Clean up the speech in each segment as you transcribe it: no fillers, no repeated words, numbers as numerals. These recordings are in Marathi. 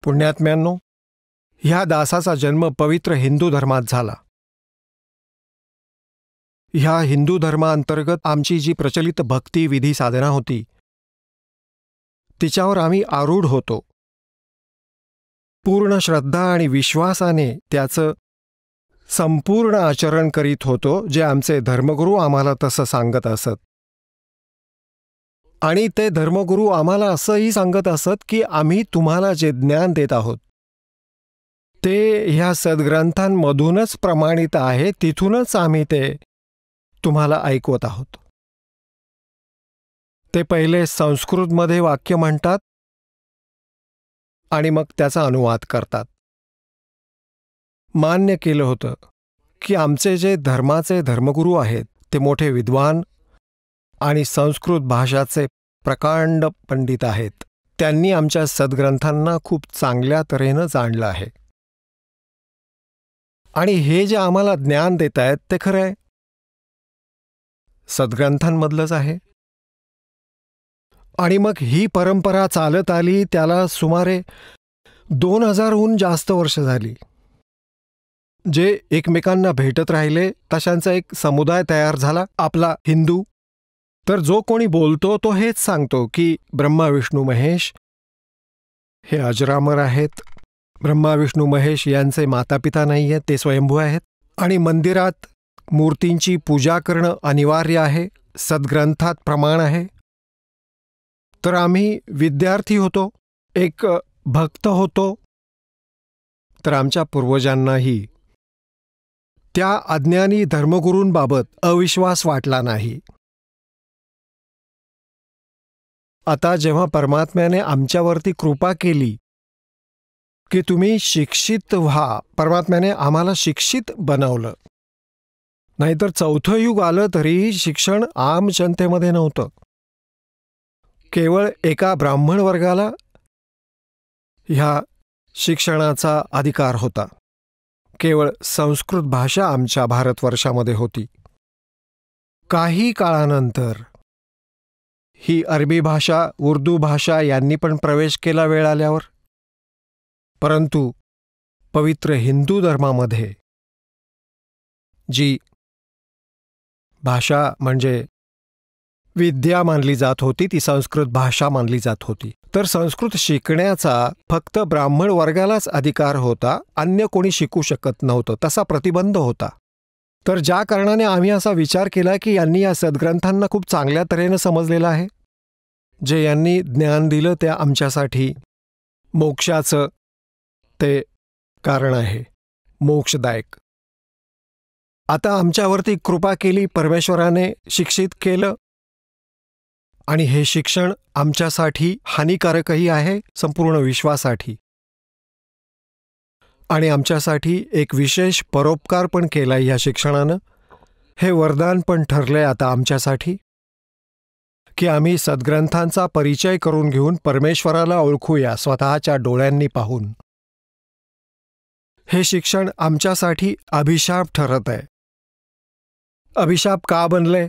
पुण्यात्म्यांनो, ह्या दासाचा जन्म पवित्र हिंदू धर्मात झाला. ह्या हिंदू धर्माअंतर्गत आमची जी प्रचलित भक्ती विधी साधना होती तिच्यावर आम्ही आरूढ होतो. पूर्ण श्रद्धा आणि विश्वासाने त्याचं संपूर्ण आचरण करीत होतो, जे आमचे धर्मगुरू आम्हाला तसं सांगत असत. आणि ते धर्मगुरू आम्हाला असंही सांगत असत की आम्ही तुम्हाला जे ज्ञान देत आहोत ते ह्या सद्ग्रंथांमधूनच प्रमाणित आहे, तिथूनच आम्ही ते तुम्हाला ऐकवत आहोत. ते पहिले संस्कृतमध्ये वाक्य म्हणतात आणि मग त्याचा अनुवाद करतात. मान्य केलं होतं की आमचे जे धर्माचे धर्मगुरू आहेत ते मोठे विद्वान आणि संस्कृत भाषाचे प्रकांड पंडित आहेत. त्यांनी आमच्या सद्ग्रंथांना खूप चांगल्या तऱ्हेनं जाणलं आहे. आणि हे जे आम्हाला ज्ञान देत आहेत ते खरं आहे, सद्ग्रंथांमधलंच आहे. आणि मग ही परंपरा चालत आली, त्याला सुमारे 2000हून जास्त वर्ष झाली. जे एकमेकांना भेटत राहिले तशांचा एक समुदाय तयार झाला, आपला हिंदू. तर जो कोणी बोलतो तो हेच सांगतो की ब्रह्मा विष्णू महेश हे अजरामर आहेत. ब्रह्मा विष्णू महेश यांचे मातापिता नाही आहेत, ते स्वयंभू आहेत. आणि मंदिरात मूर्तींची पूजा करणं अनिवार्य आहे, सद्ग्रंथात प्रमाण आहे. तर आम्ही विद्यार्थी होतो, एक भक्त होतो. तर आमच्या पूर्वजांनाही त्या अज्ञानी धर्मगुरूंबाबत अविश्वास वाटला नाही. आता जेव्हा परमात्म्याने आमच्यावरती कृपा केली की तुम्ही शिक्षित व्हा, परमात्म्याने आम्हाला शिक्षित बनवलं. नाहीतर चौथं युग आलं तरी शिक्षण आम जनतेमध्ये नव्हतं. केवळ एका ब्राह्मण वर्गाला ह्या शिक्षणाचा अधिकार होता. केवळ संस्कृत भाषा आमच्या भारतवर्षामध्ये होती. काही काळानंतर ही अरबी भाषा, उर्दू भाषा यांनी पण प्रवेश केला वेळ आल्यावर. परंतु पवित्र हिंदू धर्मामध्ये जी भाषा म्हणजे विद्या मानली जात होती ती संस्कृत भाषा मानली जात होती. तर संस्कृत शिकण्याचा फक्त ब्राह्मण वर्गालाच अधिकार होता, अन्य कोणी शिकू शकत नव्हतं, तसा प्रतिबंध होता. तर ज्या कारणाने आम्ही असा विचार केला की यांनी या सद्ग्रंथांना खूप चांगल्या तऱ्हेनं समजलेलं आहे. जे यांनी ज्ञान दिलं त्या आमच्यासाठी मोक्षाचं ते कारण आहे, मोक्षदायक. आता आमच्यावरती कृपा केली, परमेश्वराने शिक्षित केलं. आणि हे शिक्षण आमच्यासाठी हानिकारकही आहे, संपूर्ण विश्वासाठी. आणि आमच्यासाठी एक विशेष परोपकार पण केलाय या शिक्षणानं. हे वरदान पण ठरलंय आता आमच्यासाठी की आम्ही सद्ग्रंथांचा परिचय करून घेऊन परमेश्वराला ओळखूया स्वतःच्या डोळ्यांनी पाहून. हे शिक्षण आमच्यासाठी अभिशाप ठरत आहे. अभिशाप का बनले?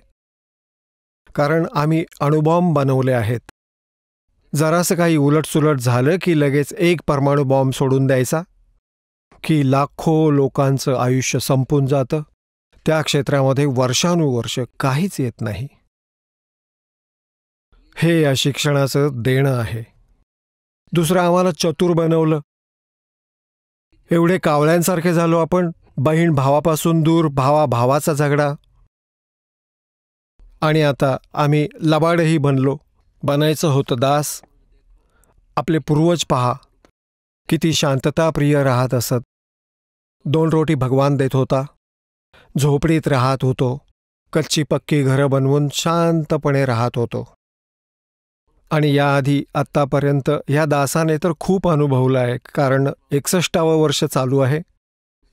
कारण आम्ही अणुबॉम्ब बनवले आहेत. जरासं काही उलटसुलट झालं की लगेच एक परमाणु बॉम्ब सोडून द्यायचा की लाखो लोकांचं आयुष्य संपून जातं. त्या क्षेत्रामध्ये वर्षानुवर्ष काहीच येत नाही. हे या शिक्षणाचं देणं आहे. दुसरं, आम्हाला चतुर बनवलं. एवढे कावळ्यांसारखे झालो आपण, बहीण भावापासून दूर, भावा भावाचा झगडा. आणि आता आम्ही लबाडही बनलो. बनायचं होतं दास. आपले पूर्वज पहा किती शांतताप्रिय राहत असत. 2 रोटी भगवान देत होता. झोपडीत राहत होतो. कच्ची पक्की घरं बनवून शांतपणे राहत होतो. आणि याआधी आत्तापर्यंत ह्या दासाने तर खूप अनुभवलं आहे, कारण 61वं वर्ष चालू आहे.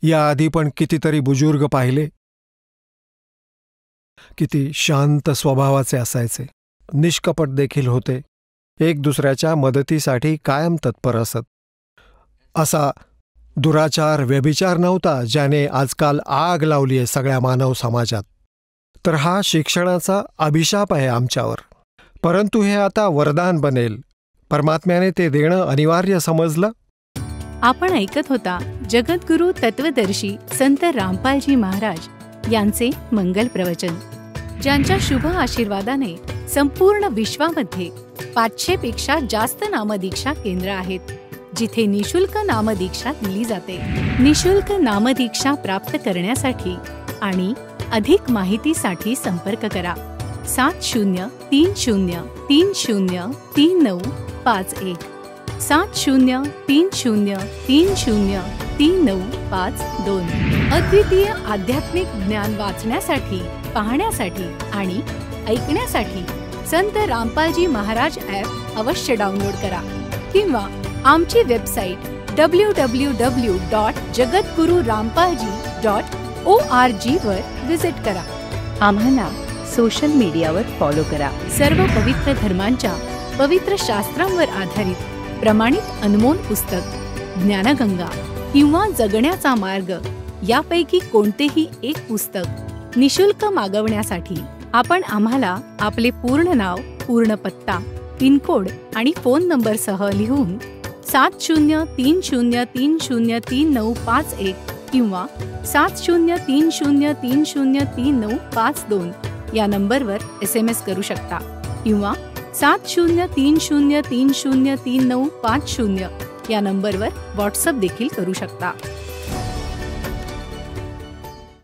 याआधी पण कितीतरी बुजुर्ग पाहिले. किती शांत स्वभावाचे असायचे, निष्कपट देखील होते, एक दुसऱ्याच्या मदतीसाठी कायम तत्पर असत. असा दुराचार, व्यभिचार नव्हता ज्याने आजकाल आग लावली आहे सगळ्या मानव समाजात. तर हा शिक्षणाचा अभिशाप आहे आमच्यावर. परंतु हे आता वरदान बनेल. परमात्म्याने ते देणं अनिवार्य समजलं आपण ऐकत होता जगद्गुरु तत्वदर्शी संत रामपालजी महाराज यांचे मंगल प्रवचन, ज्यांच्या शुभ आशीर्वादाने संपूर्ण विश्वामध्ये 500 पेक्षा जास्त नामदीक्षा केंद्र आहेत, जिथे निशुल्क नामदीक्षा दिली जाते. निशुल्क नामदीक्षा प्राप्त करण्यासाठी आणि अधिक माहितीसाठी संपर्क करा 7030303951 7030303952. अद्वितीय आध्यात्मिक ज्ञान वाचण्यासाठी, पाहण्यासाठी आणि ऐकण्यासाठी संत रामपालजी महाराज ॲप अवश्य डाउनलोड करा किंवा आमची वेबसाईट www.jagadgururampalji.org वर विजिट करा. आम्हाला सोशल मीडियावर फॉलो करा. सर्व पवित्र धर्मांच्या पवित्र शास्त्रांवर आधारित प्रमाणित अनमोल पुस्तक ज्ञानगंगा किंवा जगण्याचा मार्ग यापैकी कोणतेही एक पुस्तक निशुल्क मागवण्यासाठी आपण आम्हाला आपले पूर्ण नाव, पूर्ण पत्ता, पिनकोड आणि फोन नंबरसह लिहून 7030303951 किंवा 7030303952 या नंबरवर SMS करू शकता किंवा 7030303950 या नंबरवर व्हॉट्सअप देखील करू शकता.